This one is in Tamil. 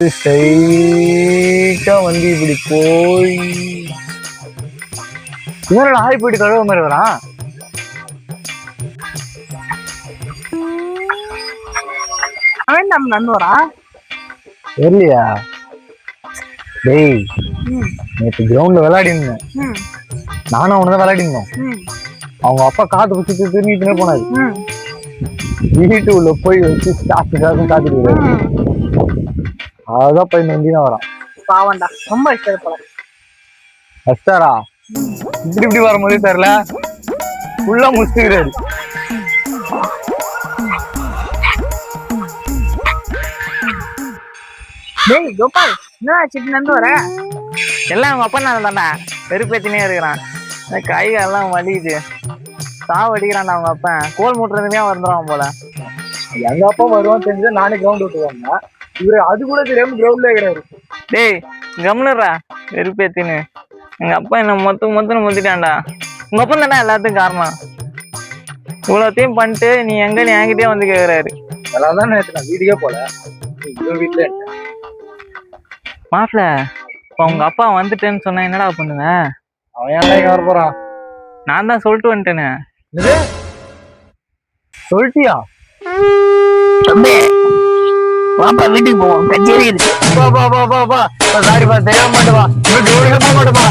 ஸ்ட்ரைட்டா வந்து இப்படி போய் இவனோட ஆய் போயிட்டு கழுவ மாதிரி வரான். அவன் நம்ம நண்பரா தெரியலையா? டேய் நேற்று கிரவுண்ட்ல விளையாடி இருந்தேன். நானும் அவனதான் விளையாடி இருந்தோம். அவங்க அப்பா காத்து பிடிச்சிட்டு திரும்பிட்டுனே போனாரு. வீட்டு உள்ள போய் வச்சு காத்துட்டு அதான் போய் நம்பிதான் வரான். பாவண்டா, ரொம்ப இஷ்டப்பட அஸ்டாரா இப்படி இப்படி வரும்போதே தெரியல, ஃபுல்லா முடிச்சுக்கிறாரு. டேய் கோபால், என்ன ஆச்சு நந்து வர? எல்லாம் அவங்க அப்பா நான் தாண்டா வெறுப்பேத்தினே இருக்கிறான். கை எல்லாம் வலிக்குது, சாவு அடிக்கிறான்டா அவங்க அப்பா. கோல் மூட்டுறதுமே வந்துடுவான் போல. எங்க அப்பா வருவான்னு தெரிஞ்சா நானே கிரவுண்ட் விட்டுருவாங்க. இவரு அது கூட தெரியாம கிரவுண்ட்ல இருக்கிறாரு. டேய் கம்னுறா வெறுப்பேத்தின்னு. எங்க அப்பா என்ன மொத்தன்னு முத்திட்டான்டா. உங்க அப்பா தாண்டா எல்லாத்துக்கும் காரணம். இவ்வளோத்தையும் பண்ணிட்டு நீ எங்க நீ என்கிட்டயே வந்து கேக்குறாரு. அதனாலதான் நேற்று நான் வீட்டுக்கே போல, வீட்டுல மாப்பிள்ள. இப்போ உங்க அப்பா வந்துட்டேன்னு சொன்னா என்னடா பண்ணுவேன்? அவன் ஏன்டா இங்க வர போறான்? நான் தான் சொல்லிட்டு வந்துட்டேனே. சொல்லிட்டியா? வாப்பா வீட்டுக்கு போவோம், கச்சேரி இருக்கு. சாரிப்பா, தெரியாம மாட்டேப்பா, போக மாட்டேப்பா,